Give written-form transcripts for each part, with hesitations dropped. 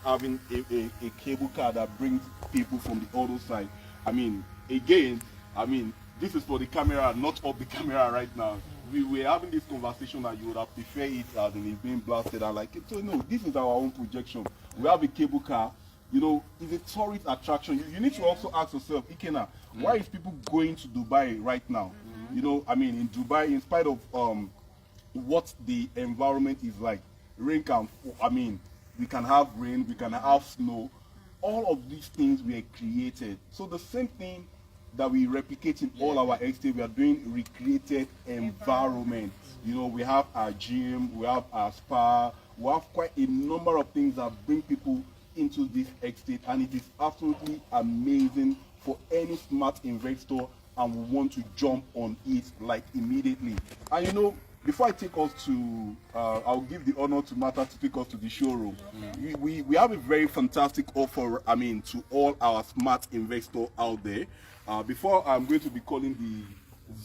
having a cable car that brings people from the other side. I mean, again, I mean, this is for the camera, not of the camera right now. We were having this conversation that you would have preferred it as in it's being blasted. And like, so no, this is our own projection. We have a cable car. You know, it's a tourist attraction. You need to also ask yourself, Ikena, why is people going to Dubai right now? You know, I mean, in Dubai, in spite of what the environment is like, rain can, I mean, we can have rain, we can have snow. All of these things were created. So the same thing that we replicate in all our estates, we are doing recreated environment. You know, we have our gym, we have our spa, we have quite a number of things that bring people into this estate, and it is absolutely amazing for any smart investor and we want to jump on it like immediately. And you know, before I take us to, I'll give the honor to Martha to take us to the showroom. We have a very fantastic offer, I mean, to all our smart investors out there. Before I'm going to be calling the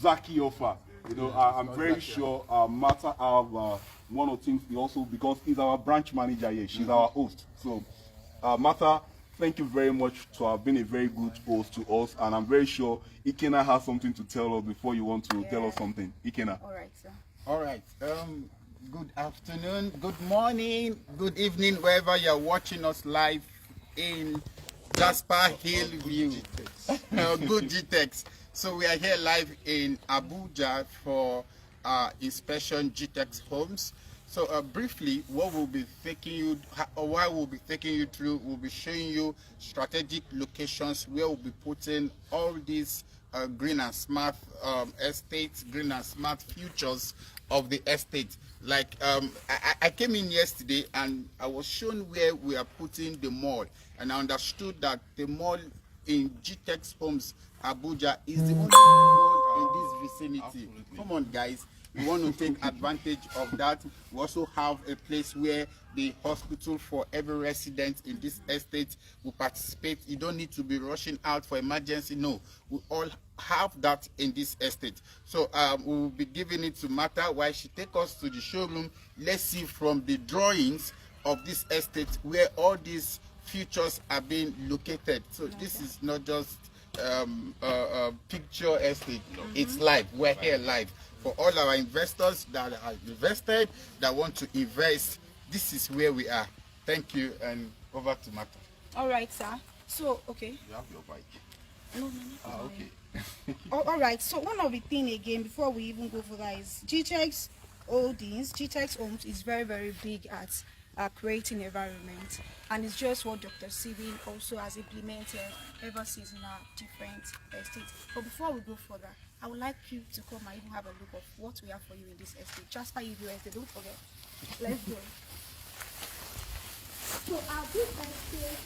Zaki offer, you know, I'm very sure Martha have one or things also, because he's our branch manager here, she's our host. So Martha, thank you very much to have been a very good host to us, and I'm very sure Ikena has something to tell us before you want to tell us something. Ikena. All right, sir. All right. Good afternoon, good morning, good evening, wherever you're watching us live in Jasper Hillview. Good Gtext. So we are here live in Abuja for inspection Gtext homes. So briefly, what we'll be taking you, or why we'll be taking you through, we'll be showing you strategic locations where we'll be putting all these green and smart estates, green and smart futures of the estate. Like I came in yesterday and I was shown where we are putting the mall, and I understood that the mall in Gtext Homes Abuja is the only mall in this vicinity. Absolutely. Come on, guys. We want to take advantage of that. We also have a place where the hospital for every resident in this estate will participate. You don't need to be rushing out for emergency. No, we all have that in this estate. So we will be giving it to Martha while she take us to the showroom. Let's see from the drawings of this estate where all these features are being located. So this is not just a picture estate. It's live. We're here live. For all our investors that are invested, that want to invest, this is where we are. Thank you, and over to Martha. All right, sir. So, okay. You have your bike. No. Okay. All right. So one of the thing again, before we even go further, is Gtext Holdings, Gtext Homes is very, very big at creating environment, and it's just what Dr. Sibin also has implemented ever since in our different estates. But before we go further, I would like you to come and even have a look of what we have for you in this estate. Jasper, if you estate, don't forget. Let's go. So this estate,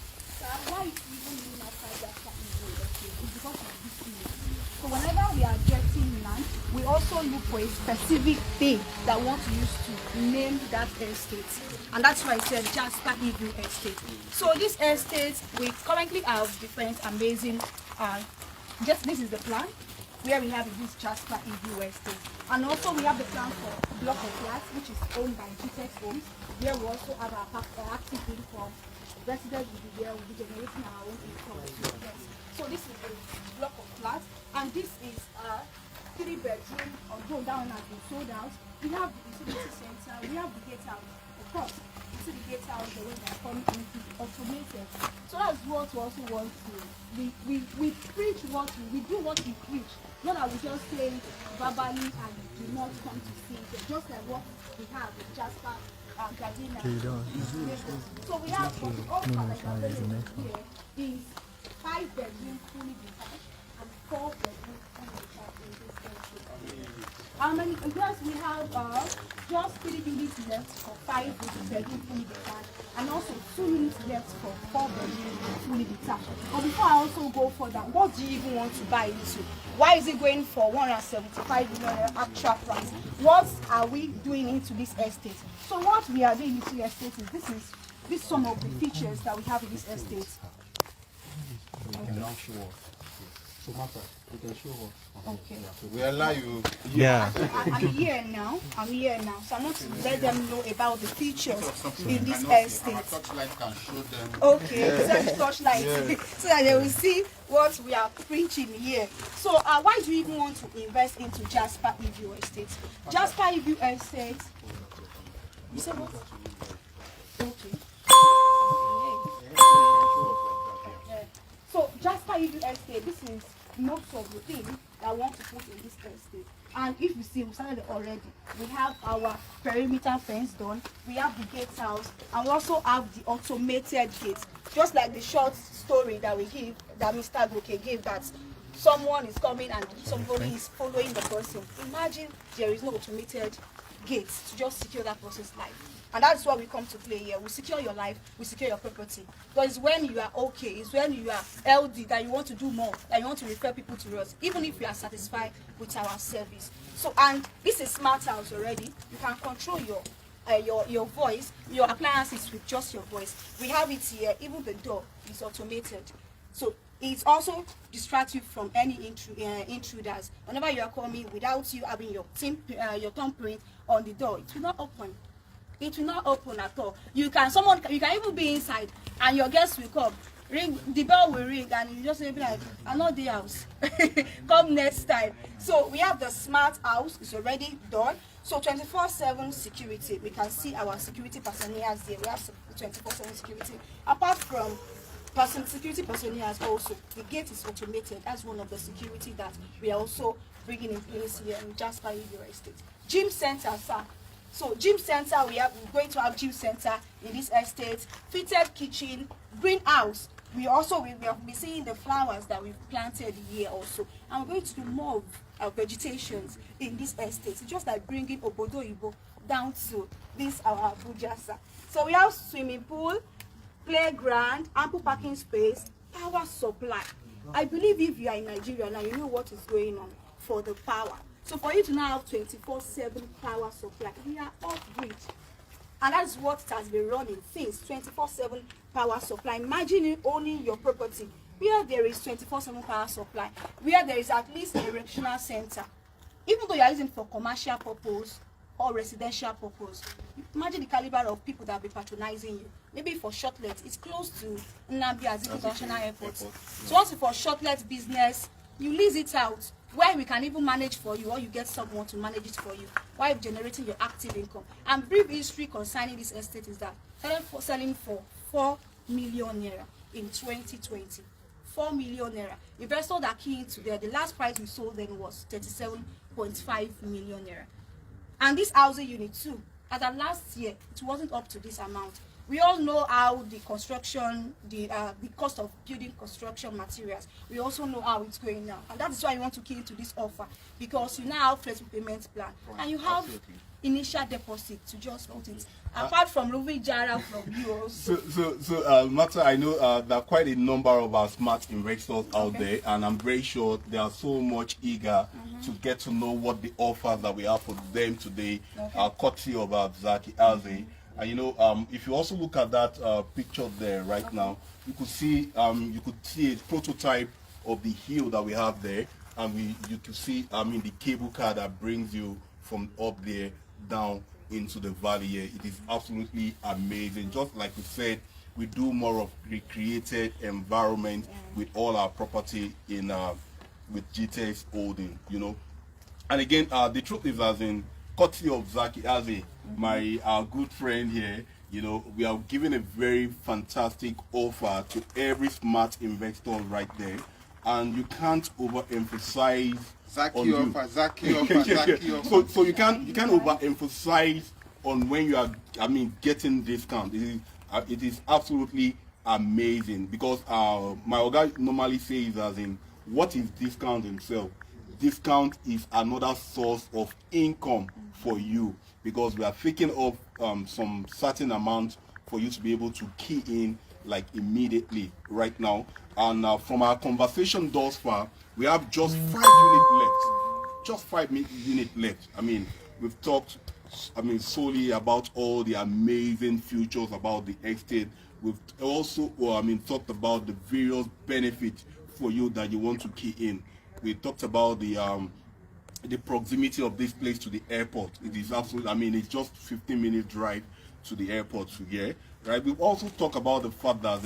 why it's even named after Jasper estate is because of this image. So whenever we are getting land, we also look for a specific thing that we want to use to name that estate. And that's why it said Jasper Eagle Estate. So this estate, we currently have different amazing, just this is the plan, where we have this Jasper Eagle Estate. And also we have the plan for block of flats, which is owned by Gtext Homes, where we also have our active income. Residents will be there, we'll be generating our own income. So this is the block of flats, and this is a 3-bedroom, although that one has been sold out. We have the utility center, we have the gate house. Of course, you see the gate house, the way they are coming into automated. So that's what we also want to, we preach what we do what we preach. Not that we just say verbally and do not come to see it. Just like what we have with Jasper, Gardena. So we have what we offer like here is 5-bedroom fully detached and 4-bedroom fully detached in this estate. How many? Yes, we have just 3 units left for 5-bedroom fully detached, and also 2 units left for 4-bedroom fully detached. But before I also go further, what do you even want to buy into? Why is it going for 175 million actual price? What are we doing into this estate? So what we are doing into the estate is this some of the features that we have in this estate. So, Martha, you can show us. Okay. We allow you. Yeah. I'm here now. So I'm going to let them know about the features in this Our estate. touchlight can show them. Okay, yeah. Torchlight, so that they will see what we are preaching here. So, why do you even want to invest into Jasper EView Estate? Jasper EView Estate. You said what? Okay. Yeah. So, Jasper EView Estate, this is most of the things that I want to put in this estate. And if you see, we started already. We have our perimeter fence done. We have the gate house, and we also have the automated gate. Just like the short story that we give, that Mr. Goke gave, that someone is coming and somebody is following the person. Imagine there is no automated gate to just secure that person's life. And that's why we come to play here. We secure your life, we secure your property. Because when you are okay, it's when you are healthy that you want to do more, that you want to refer people to us, even if you are satisfied with our service. So, and this is smart house already. You can control your voice, your appliances with just your voice. We have it here. Even the door is automated. So it also distracts you from any intruders. Whenever you are coming without you having your thumbprint on the door, it will not open. It will not open at all. You can even be inside and your guests will come. Ring, the bell will ring and you just say like, I'm not the house. Come next time. So we have the smart house, it's already done. So 24/7 security. We can see our security personnel there. We have 24/7 security. Apart from security personnel also, the gate is automated. That's one of the security that we are also bringing in place here in Jasper EView Estate. Gym center, sir. So gym center, we're going to have gym center in this estate, fitted kitchen, greenhouse. We have been seeing the flowers that we've planted here also. And we're going to do more of vegetations in this estate. It's just like bringing Obodo Ibo down to this our Abuja. So we have swimming pool, playground, ample parking space, power supply. I believe if you are in Nigeria now, you know what is going on for the power. So for you to now have 24/7 power supply, we are off-grid. And that's what it has been running since, 24/7 power supply. Imagine you owning your property where there is 24/7 power supply, where there is at least a recreational center. Even though you are using for commercial purpose or residential purpose, imagine the caliber of people that will be patronizing you. Maybe for shortlet, it's close to Nnamdi Azikiwe International Airport. So once for shortlet business, you lease it out, where we can even manage for you, or you get someone to manage it for you while generating your active income. And brief history concerning this estate is that selling for 4 million naira in 2020. 4 million naira. Investors that key into there, the last price we sold then was 37.5 million naira. And this housing unit too, as of last year, it wasn't up to this amount. We all know how the construction, the cost of building construction materials, we also know how it's going now. And that is why you want to key into this offer, because you now have flexible payment plan, and you have initial deposit to just put it. Apart from Louis Jara from you also. So Martha, I know there are quite a number of our smart investors out there, and I'm very sure they are so much eager to get to know what the offers that we have for them today are courtesy of Zaki Aze. And you know, if you also look at that picture there right now, you could see a prototype of the hill that we have there, and you can see the cable car that brings you from up there down into the valley here. It is absolutely amazing. Just like we said, we do more of recreated environment with all our property in with Gtext holding, you know. And again, the truth is, as in courtesy of Zaki Aze, my good friend here, you know, we are giving a very fantastic offer to every smart investor right there, and you can't overemphasize Zaki offer, Zaki offer, Zaki offer. So you can't overemphasize on when you are, getting discount. It is absolutely amazing, because my oga normally says, as in, what is discount himself? Discount is another source of income for you, because we are taking off some certain amount for you to be able to key in like immediately right now. And from our conversation thus far, we have just 5 units left. Just 5 units left. We've talked solely about all the amazing features about the estate. We've also talked about the various benefits for you that you want to key in. We talked about the proximity of this place to the airport. It is absolutely, I mean, it's just 15-minute drive to the airport to here, right? We've also talked about the fact that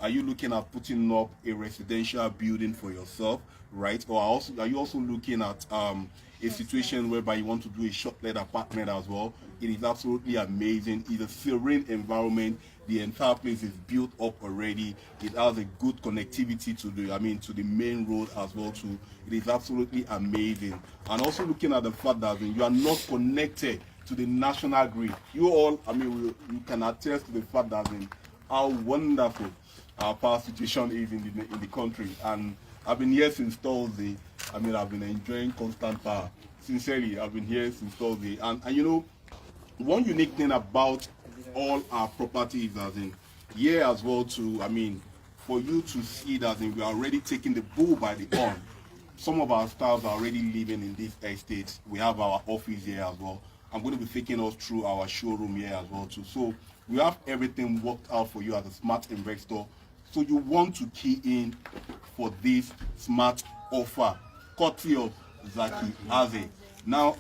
are you looking at putting up a residential building for yourself, right? Or are you also looking at a situation whereby you want to do a short-let apartment as well? It is absolutely amazing. It's a serene environment. The entire place is built up already. It has a good connectivity to the main road as well too. It is absolutely amazing. And also looking at the fact that you are not connected to the national grid. You all, you can attest to the fact that how wonderful our power situation is in the country. And I've been here since Thursday. I've been enjoying constant power. Sincerely, I've been here since Thursday. And you know, one unique thing about all our properties here as well too, for you to see that we are already taking the bull by the horn. Some of our staff are already living in this estate. We have our office here as well. I'm going to be taking us through our showroom here as well too. So we have everything worked out for you as a smart investor. So you want to key in for this smart offer, courtesy of Zaki Aze. Now,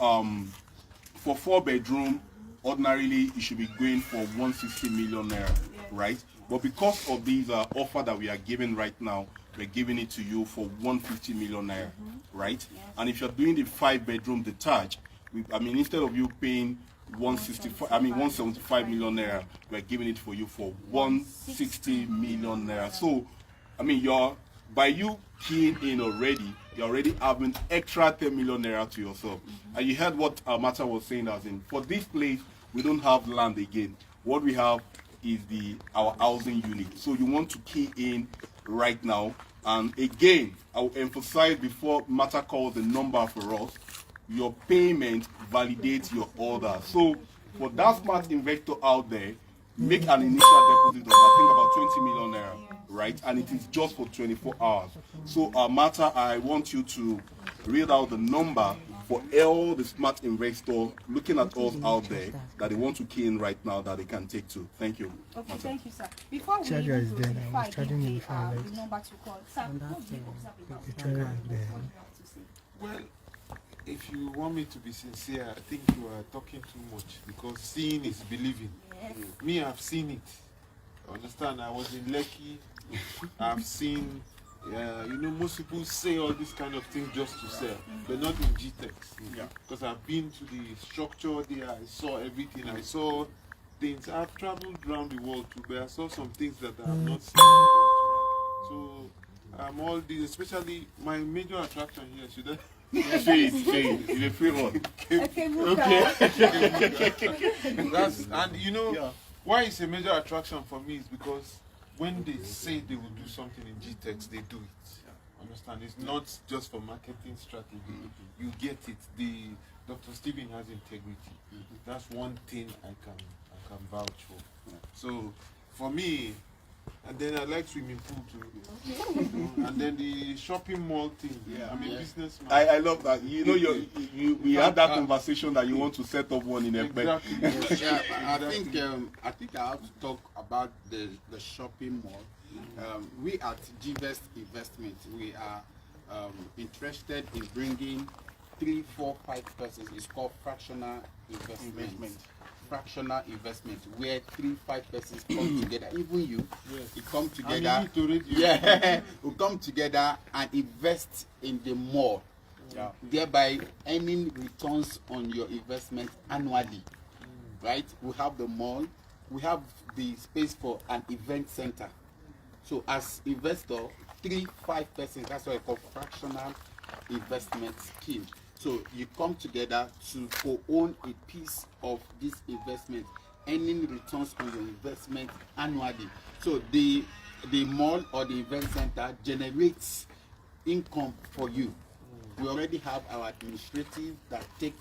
for 4-bedroom, ordinarily you should be going for 160 million naira, right? But because of these offer that we are giving right now, we're giving it to you for 150 million naira, right? Yes. And if you're doing the 5-bedroom detached, instead of you paying 175 million naira, we're giving it for you for 160 million naira. So, by you keying in already, you're already having extra 10 million naira to yourself. And you heard what Mata was saying, for this place, we don't have land again. What we have is our housing unit. So you want to key in right now. And again, I will emphasize before Mata calls the number for us, your payment validates your order. So for that smart investor out there, make an initial deposit of I think about 20 million naira, right? And it is just for 24 hours. So Mata, I want you to read out the number for all the smart investors looking at us out there that they want to key in right now that they can take to. Thank you. Okay, Mata. Thank you, sir. Before we Charger is there. I was the charging me before I left. number to call, sir, what do you observe about The charger is there. Well, if you want me to be sincere, I think you are talking too much because seeing is believing. Yes. Me, I've seen it. Understand? I was in Lekki. I've seen, most people say all this kind of things just to sell, but not in Gtext. Yeah. Because I've been to the structure there, I saw everything, I saw things. I've traveled around the world too, but I saw some things that I have not seen before. So, all these, especially my major attraction here, should I? Say it. It's a free one. And why it's a major attraction for me is because when they say they will do something in Gtext, they do it. Understand? It's not just for marketing strategy. You get it. Dr. Stephen has integrity. That's one thing I can vouch for. So for me, and then I like swimming pool too. And then the shopping mall thing. Yeah. I'm a businessman. I love that. We had that conversation that you want to set up one in a bed. Exactly. Yeah, I think I have to talk about the shopping mall. We at Gtext Investment, we are interested in bringing 3, 4, 5 persons. It's called fractional investment. Fractional investment, where 3, 5 persons come together. Even you, you come together. We come together and invest in the mall. Yeah. Thereby earning returns on your investment annually. Right? We have the mall, we have the space for an event center. So as investor, 3, 5 persons, that's what I call fractional investment scheme. So you come together to co-own a piece of this investment, earning returns on your investment annually. So the mall or the event center generates income for you. We already have our administrative that take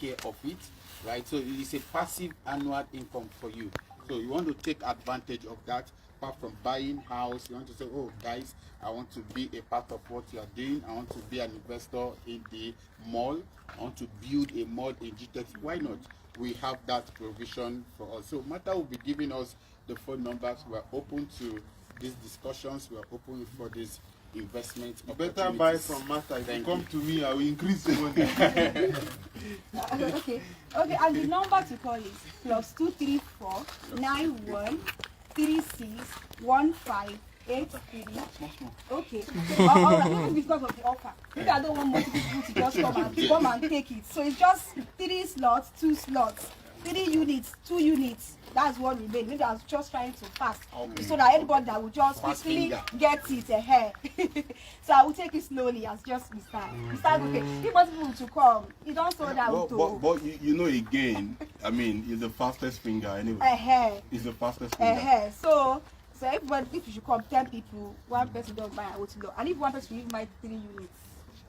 care of it, right? So it's a passive annual income for you. So you want to take advantage of that. Apart from buying house, you want to say, oh guys, I want to be a part of what you are doing. I want to be an investor in the mall. I want to build a mall in Gtext. Why not? We have that provision for us. So Mata will be giving us the phone numbers. We're open to these discussions. We are open for this investment. You better buy from Martha. If you come to me, I will increase the money. Okay, and the number to call is +234 91 36 15 83. Okay. All right, maybe because of the offer. Maybe I don't want more people to just come and take it. So it's just 3 slots, 2 slots, 3 units, 2 units. That's what remains. Maybe I was just trying to fast, so that anybody that will just quickly get it ahead. So I will take it slowly as just we start. Okay. If want people to come, you don't sold out. But you know, again, I mean, it's the fastest finger anyway. It's the fastest finger. So everybody, if you should come 10 people, 1 person don't buy an OTLO, and if 1 person will buy 3 units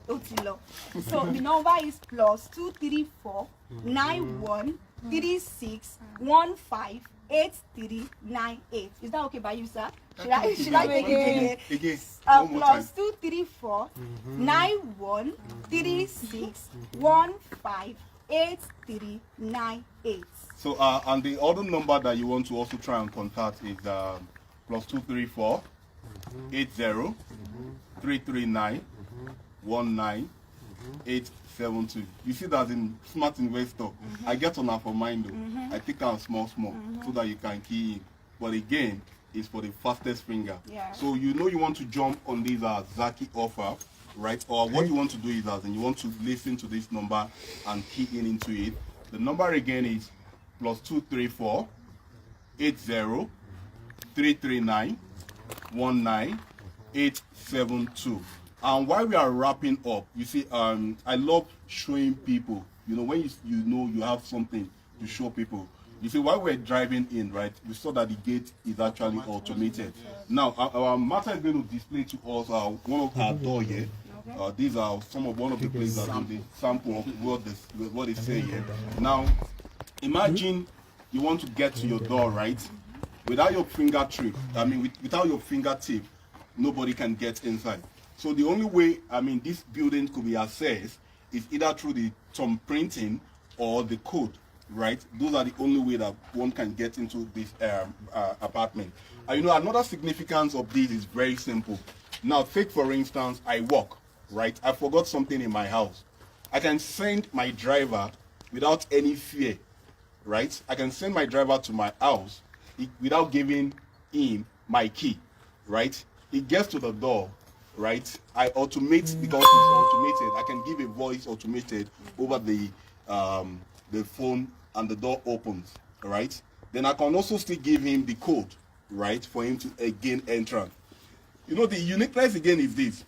OTLO. So the number is +234 91 36 15 8398. Is that okay by you, sir? Should I take it Again, +234 91 36 15 8398. So and the other number that you want to also try and contact is +234 80 339 19872. You see that in smart investor, I get on her for mind though. I take out small so that you can key in. But again, it's for the fastest finger. Yeah. So you know you want to jump on this Zaki offer, right? Or what you want to do is that, and you want to listen to this number and key in into it. The number again is +234 80 339 19872. And while we are wrapping up, you see, I love showing people, you know, when you know you have something to show people. You see, while we're driving in, right, we saw that the gate is actually automated. Now, our Martha is going to display to us one of our door here. These are one of the places that the sample of what they say here. Now, imagine you want to get to your door, right? Without your fingertip, without your fingertip, nobody can get inside. So the only way, this building could be accessed is either through the thumb printing or the code, right? Those are the only way that one can get into this apartment. You know, another significance of this is very simple. Now, take for instance, I walk, right? I forgot something in my house. I can send my driver without any fear, right? I can send my driver to my house without giving him my key, right? He gets to the door, right? I automate because it's automated. I can give a voice automated over the phone, and the door opens, right? Then I can also still give him the code, right, for him to again enter. You know, the uniqueness again is this: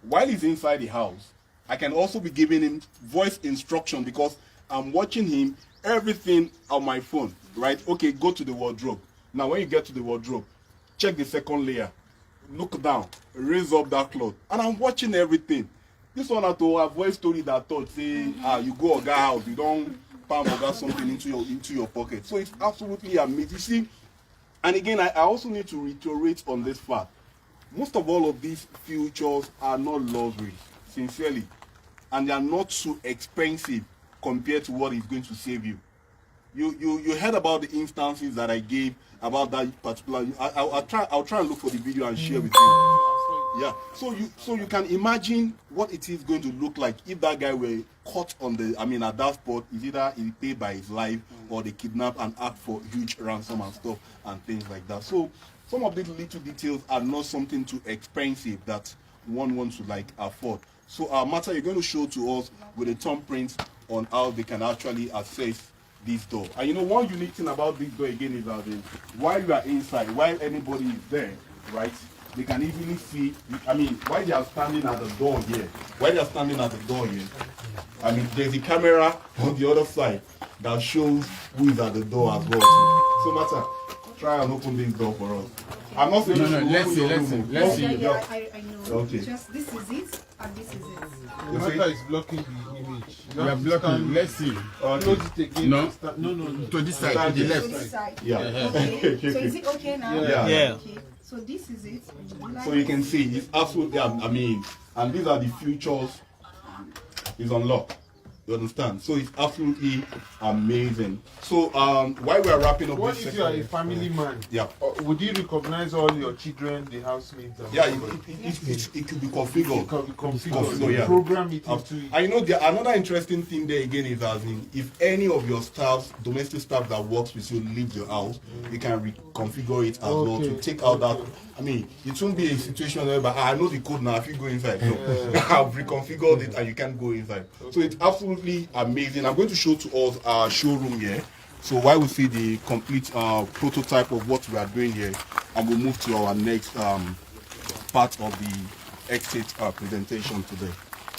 while he's inside the house, I can also be giving him voice instruction because I'm watching him everything on my phone, right? Okay, go to the wardrobe. Now, when you get to the wardrobe, check the second layer. Look down, raise up that cloth, and I'm watching everything. This one had to avoid story that thought say you go Oga house, you don't palm Oga something into your pocket. So it's absolutely amazing. You see, and again, I also need to reiterate on this fact. Most of all of these features are not luxury, sincerely, and they are not too expensive compared to what is going to save you. You heard about the instances that I gave about that particular. I'll try and look for the video and share with you. Yeah. So you can imagine what it is going to look like if that guy were caught on at that spot. Is either he paid by his life or they kidnap and ask for huge ransom and stuff and things like that. So some of these little details are not something too expensive that one wants to afford. So Martha, you're going to show to us with a thumbprint on how they can actually access this door. And you know, one unique thing about this door again is that while you are inside, while anybody is there, right, they can easily see, while they are standing at the door here, there's a camera on the other side that shows who is at the door as well. So Martha, try and open this door for us. I'm not saying let's see. Yeah, I know. Okay. Just this is it, and this is it. Martha is blocking the image. We are blocking. Let's see. Close it again. No. No. To this side, to the To left. this side. Yeah. Okay. So is it okay now? Yeah. Okay. So this is it. So you can see it's absolutely, and these are the features. It's unlocked. You understand? So it's absolutely amazing. So while we are wrapping up What this if you are a section, family man? yeah. Would you recognize all your children, the housemates? And Yeah, everybody? it could be configured. It can be configured. Yeah. Program it into it. I know another interesting thing there again is as in if any of your staff, domestic staff that works with you leaves your house, you can reconfigure it as well to take out that. I mean, it won't be a situation where I know the code now. If you go inside, so I've reconfigured it and you can't go inside. So it's absolutely amazing. I'm going to show to us our showroom here. So while we see the complete prototype of what we are doing here, and we'll move to our next part of the exit presentation today.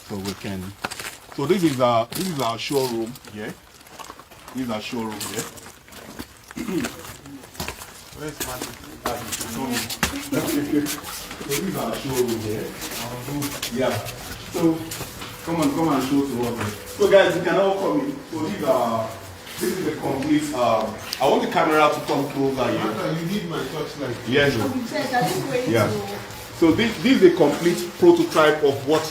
So we can. So this is our showroom here. This is our showroom here. Where's Martin? So this is our showroom here. Yeah. So come and show to us. So guys, you can all come in. So this is the complete. I want the camera to come closer here. You need my touchlight. Yes. Yeah. So this is a complete prototype of what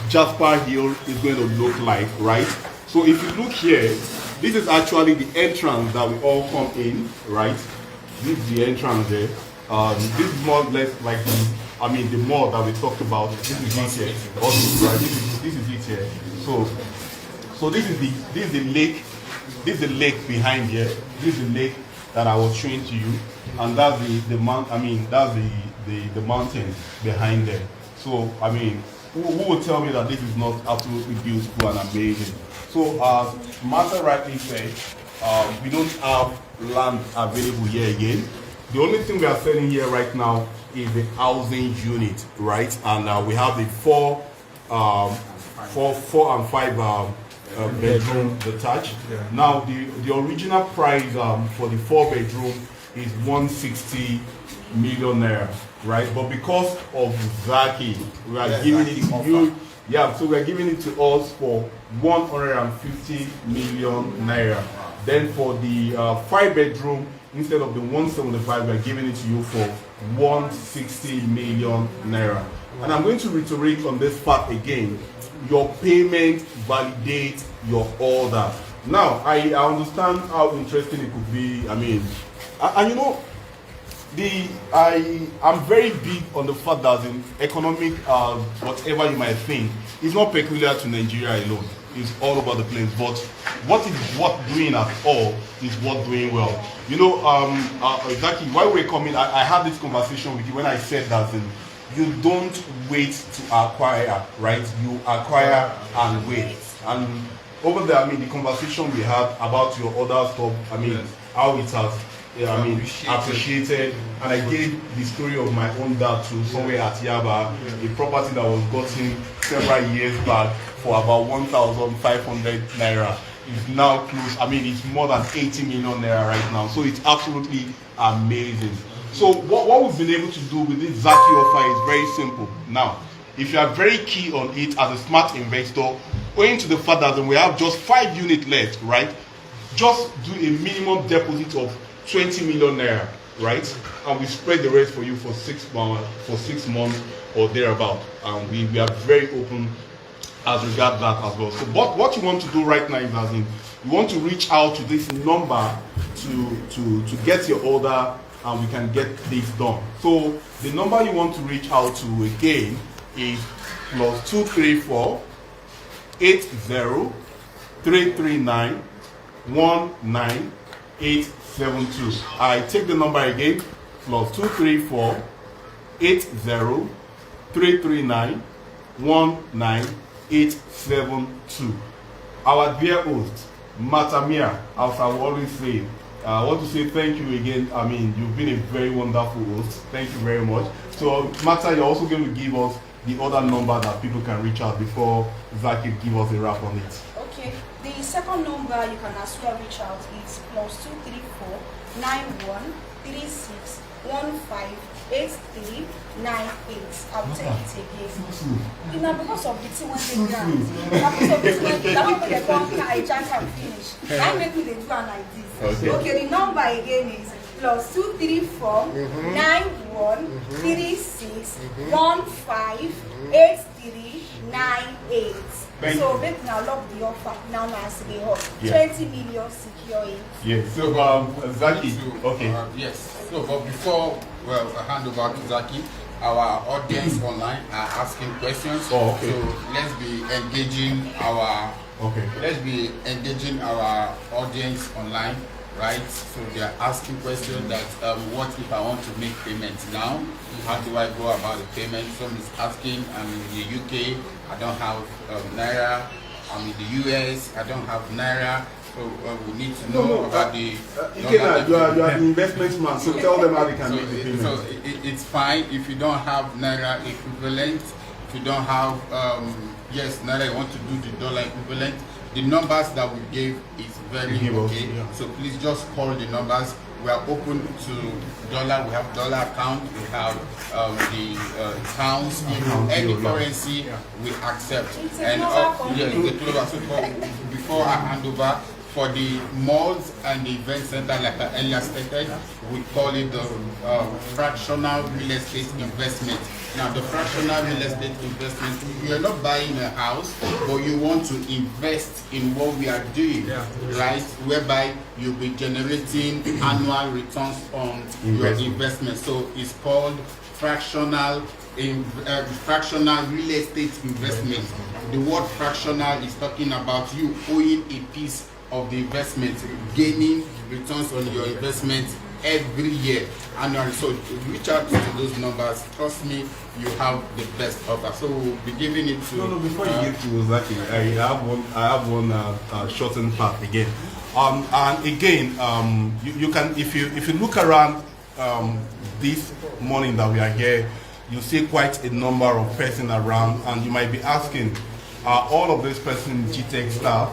Jasper Hill is going to look like, right? So if you look here, this is actually the entrance that we all come in, right? This is the entrance there. This is more or less like the mall that we talked about. This is it here. Also, right? This is it here. So this is the lake. This is the lake behind here. This is the lake that I was showing to you, and that's the mountain behind there. So I mean, who will tell me that this is not absolutely beautiful and amazing? So as Martha rightly said, we don't have land available here again. The only thing we are selling here right now is the housing unit, right? And we have the four and five bedroom detached. Yeah. Now the original price for the 4-bedroom is 160 million naira, right? But because of Zaki, we are giving it to you. Yeah, so we are giving it to us for 150 million naira. Then for the 5-bedroom, instead of the 175, we are giving it to you for 160 million naira. And I'm going to reiterate on this part again. Your payment validates your order. Now, I understand how interesting it could be. I mean, and you know, I'm very big on the fact that in economic, whatever you might think, it's not peculiar to Nigeria alone. It's all over the place. But what is worth doing at all is worth doing well. You know, exactly while we're coming, I had this conversation with you when I said that you don't wait to acquire, right? You acquire and wait. And over there, I mean, the conversation we had about your other stuff, I mean, how it has, appreciated. And I gave the story of my own dad to somewhere at Yaba, a property that was gotten several years back for about 1,500 naira. Is now close. I mean, it's more than 80 million naira right now. So it's absolutely amazing. So what we've been able to do with this Zaki offer is very simple. Now, if you are very key on it as a smart investor, owing to the fact that we have just 5 units left, right? Just do a minimum deposit of 20 million naira, right? And we spread the rest for you for 6 months or thereabout. And we are very open as regards that as well. So what you want to do right now is you want to reach out to this number to get your order, and we can get this done. So the number you want to reach out to again is +234 80 339 19872. I take the number again, +234 80 339 19872. Our dear host, Matamia, as I will always say, I want to say thank you again. I mean, you've been a very wonderful host. Thank you very much. So, Mata, you're also going to give us the other number that people can reach out before Zaki give us a wrap on it. Okay. The second number you can as well reach out is +234 91 36 15 8398. I'll take it again. You know, because of the thing when they grant, because of this when that one they come, I just have finished. That make me they do like this. Okay, the number again is +234 91 36158398. So make now log the offer now as the hot. 20 million securing. Yes. So Zaki. Okay. Yes. So but before I hand over to Zaki, our audience online are asking questions. Oh, okay. So let's be engaging our audience online, right? So they are asking questions that what if I want to make payments now? How do I go about the payment? Some is asking, I'm in the UK, I don't have Naira. I'm in the US, I don't have Naira. So we need to know about the... Ikena, you are the investment man, so tell them how they can make the payment. So it's fine if you don't have Naira equivalent, if you don't have, yes, Naira, you want to do the dollar equivalent, the numbers that we gave is very okay. Yeah. So please just call the numbers. We are open to dollar, we have dollar account, we have the pounds, any currency we accept. And yes, the clover. So before I hand over, for the malls and the event center, like I earlier stated, we call it the fractional real estate investment. Now, the fractional real estate investment, you're not buying a house, but you want to invest in what we are doing, right? Whereby you'll be generating annual returns on your investment. So it's called fractional real estate investment. The word fractional is talking about you owing a piece of the investment, gaining returns on your investment every year annually. So reach out to those numbers. Trust me, you have the best offer. So we'll be giving it to. No, before you give to Zaki, I have one shortened path again. And again, you can if you look around this morning that we are here, you see quite a number of persons around, and you might be asking, are all of these persons Gtext staff?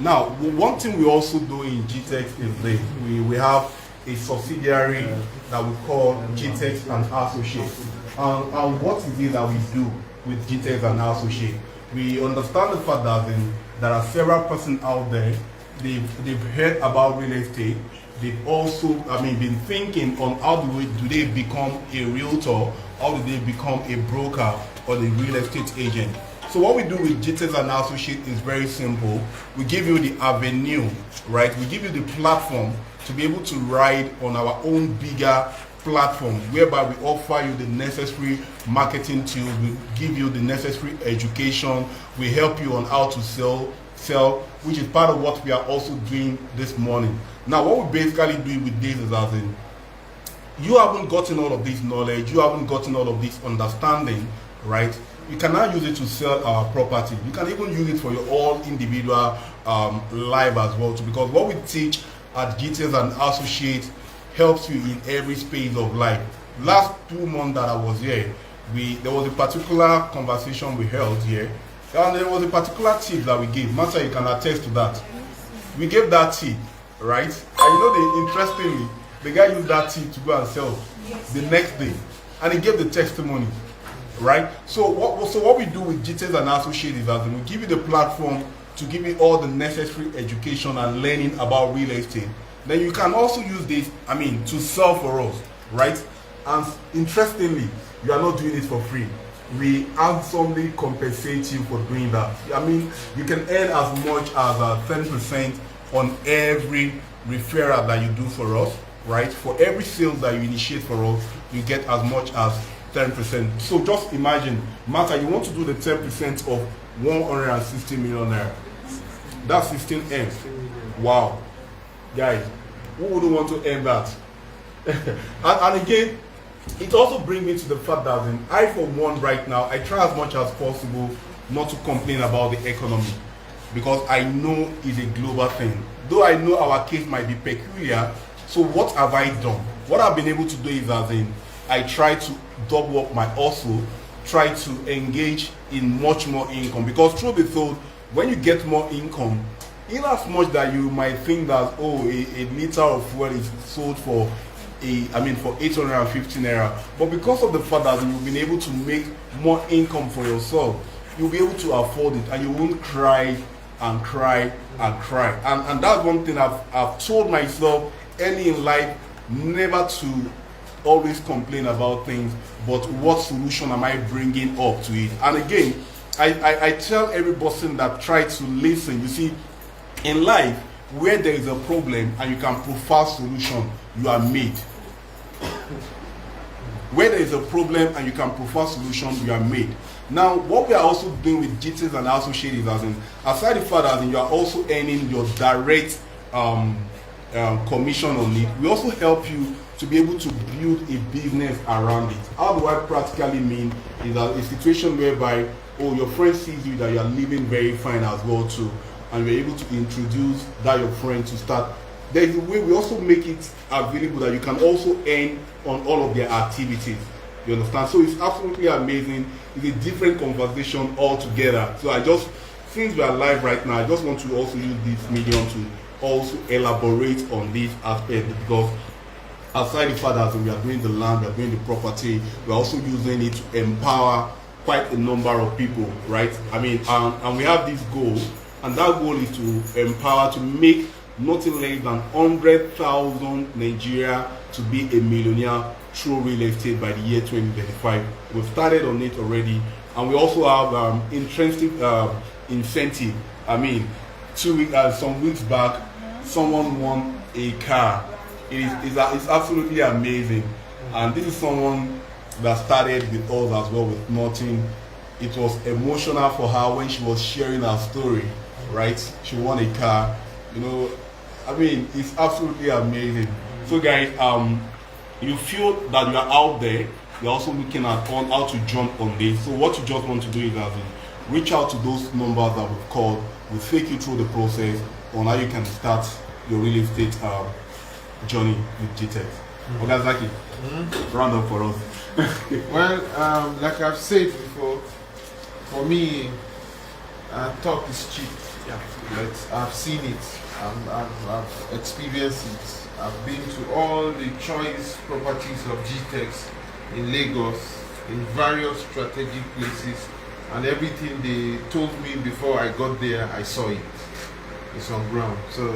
Now, one thing we also do in Gtext is this. We have a subsidiary that we call Gtext and Associates. And what is it that we do with Gtext and Associates? We understand the fact that there are several persons out there. They've heard about real estate. They've also, been thinking on how do they become a realtor, how do they become a broker or a real estate agent. So what we do with Gtext and Associates is very simple. We give you the avenue, right? We give you the platform to be able to ride on our own bigger platform, whereby we offer you the necessary marketing tools, we give you the necessary education, we help you on how to sell, which is part of what we are also doing this morning. Now, what we basically do with this is as in, you haven't gotten all of this knowledge, you haven't gotten all of this understanding, right? You can now use it to sell our property. You can even use it for your own individual life as well, too, because what we teach at Gtext and Associates helps you in every space of life. Last 2 months that I was here, there was a particular conversation we held here, and there was a particular tip that we gave. Master, you can attest to that. We gave that tip, right? And interestingly, the guy used that tip to go and sell the next day, and he gave the testimony, right? So what we do with Gtext and Associates is that we give you the platform to give you all the necessary education and learning about real estate. Then you can also use this, to sell for us, right? And interestingly, you are not doing it for free. We handsomely compensate you for doing that. You can earn as much as 10% on every referral that you do for us, right? For every sale that you initiate for us, you get as much as 10%. So just imagine, Martha, you want to do the 10% of 160 million naira. That's 16 M. Wow. Guys, who wouldn't want to earn that? and again, it also brings me to the fact that I, for one, right now, I try as much as possible not to complain about the economy, because I know it's a global thing. Though I know our case might be peculiar, so what have I done? What I've been able to do is I try to double up my hustle, try to engage in much more income, because truth be told, when you get more income, in as much that you might think that a liter of fuel is sold for 850 naira, but because of the fact that you've been able to make more income for yourself, you'll be able to afford it, and you won't cry and cry and cry. And that's one thing I've told myself early in life, never to always complain about things, but what solution am I bringing up to it? And again, I tell every person that try to listen, you see, in life, where there is a problem and you can provide solution, you are made. Where there is a problem and you can provide solution, you are made. Now, what we are also doing with Gtext and associates is, aside the fact that you are also earning your direct commission on it, we also help you to be able to build a business around it. How do I practically mean is that a situation whereby, oh, your friend sees you that you are living very fine as well too, and you're able to introduce that your friend to start. There is a way we also make it available that you can also earn on all of their activities. You understand? So it's absolutely amazing. It's a different conversation altogether. So since we are live right now, I just want to also use this medium to also elaborate on this aspect, because aside the fact that we are doing the land, we are doing the property, we're also using it to empower quite a number of people, right? I mean, and we have this goal, and that goal is to empower, to make nothing less than 100,000 Nigeria to be a millionaire through real estate by the year 2035. We've started on it already, and we also have intrinsic incentive. I mean, some weeks back, someone won a car. It's absolutely amazing, and this is someone that started with us as well with nothing. It was emotional for her when she was sharing her story, right? She won a car, you know. I mean, it's absolutely amazing. So guys, you feel that you are out there, you're also looking at on how to jump on this. So what you just want to do is reach out to those numbers that we've called. We'll take you through the process on how you can start your real estate journey with Gtext. Okay, Zaki, round up for us. Well, like I've said before, for me, talk is cheap. Yeah. But I've seen it. I've experienced it. I've been to all the choice properties of Gtext in Lagos, in various strategic places, and everything they told me before I got there, I saw it. It's on ground. So,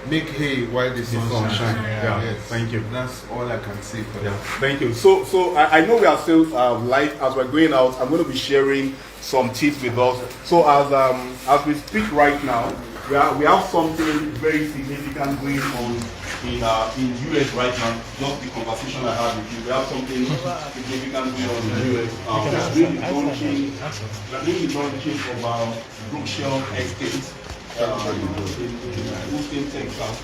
make hay while the sun shines. Yeah. Yes. Thank you. That's all I can say for Yeah, that. thank you. So I know we are still live as we're going out. I'm going to be sharing some tips with us. So as we speak right now, we have something very significant going on in US right now. Just the conversation I had with you, we have something significant going on in US. We're doing the launching of Brookshire Estate in Houston, Texas.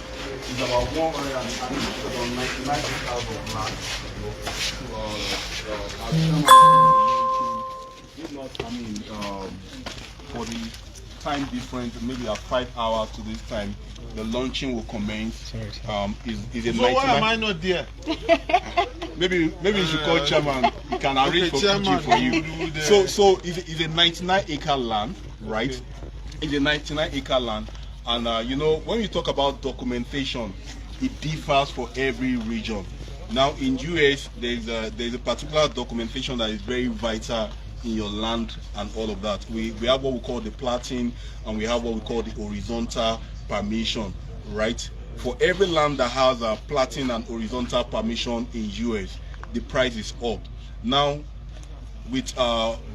It's about 99,000 for the time difference, maybe at 5 hours to this time, the launching will commence. Is a So why am I not there? Maybe you should call chairman. He can arrange for chairman, for you. So it's a 99-acre land, right? Okay. It's a 99-acre land, and you know, when we talk about documentation, it differs for every region. Now in US, there's a particular documentation that is very vital in your land and all of that. We have what we call the platting, and we have what we call the horizontal permission, right? For every land that has a platting and horizontal permission in US, the price is up. Now with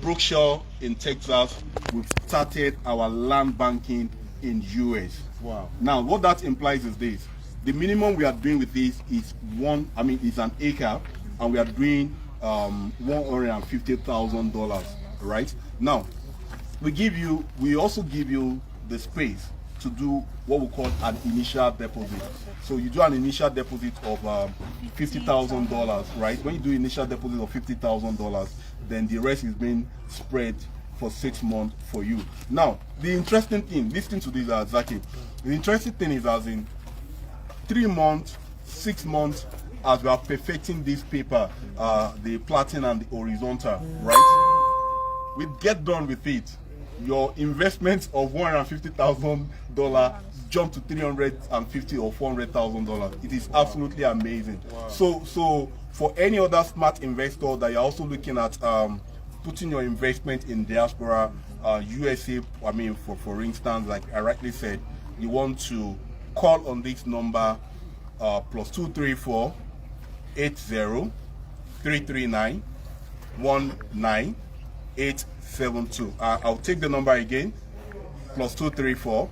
Brookshire in Texas, we've started our land banking in US. Wow. Now what that implies is this: the minimum we are doing with this is is an acre, and we are doing $150,000, right? Now we also give you the space to do what we call an initial deposit. So you do an initial deposit of $50,000, right? When you do initial deposit of $50,000, then the rest is being spread for 6 months for you. Now the interesting thing, listen to this, Zaki. The interesting thing is, as in 3 months, 6 months, as we are perfecting this paper, the platting and the horizontal, right? We get done with it, your investment of $150,000 jump to $350,000 or $400,000. It is absolutely amazing. Wow. So for any other smart investor that you're also looking at putting your investment in diaspora, USA, I mean, for instance, like I rightly said, you want to call on this number plus 234 80 339 19872. I'll take the number again. Plus 234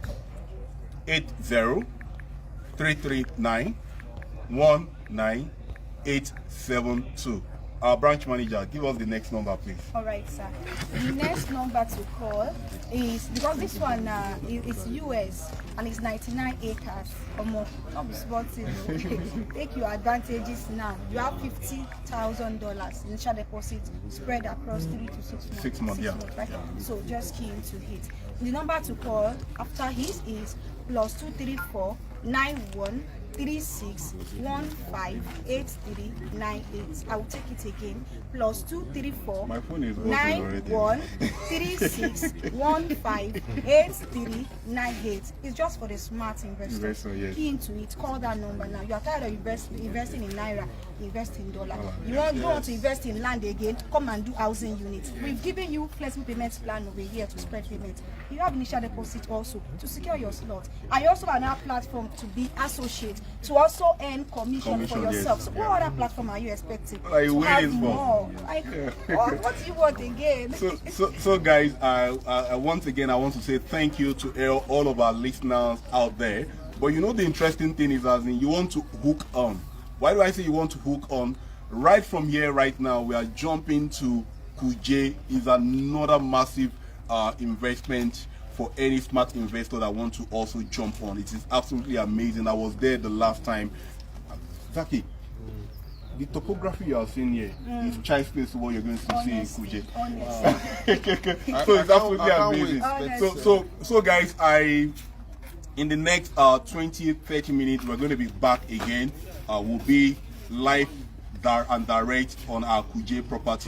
80 339 19872. Our branch manager, give us the next number, please. All right, sir. The next number to call is, because this one is US and it's 99 acres or more. Not be sporting. Take your advantages now. You have $50,000 initial deposit spread across 3 to 6 months. 6 months, yeah. Right? So just key into it. The number to call after his is plus 234 91 36 15 8398. I will take it again. Plus 234 My phone is buzzing already. 91 36 15 8398. It's just for the smart investors. Investor, yes. Key into it. Call that number now. You are tired of investing in naira, invest in dollar. You don't want to invest in land again? Come and do housing units. We've given you flexible payments plan over here to spread payments. You have initial deposit also to secure your slot. And you also have another platform to be associate, to also earn commission for yourself. Yes. So what other platform are you expecting? What are you to have waiting for? more? Like, what do you want again? So guys, I once again I want to say thank you to all of our listeners out there. But you know the interesting thing is, as in, you want to hook on. Why do I say you want to hook on? Right from here, right now, we are jumping to Kuje. Is another massive investment for any smart investor that want to also jump on. It is absolutely amazing. I was there the last time. Zaki, the topography you are seeing here is child's place to what you're going to see in Kuje. Honestly. So it's absolutely amazing. Honestly. So guys, in the next 20-30 minutes, we're going to be back again. We'll be live and direct on our Kuje property.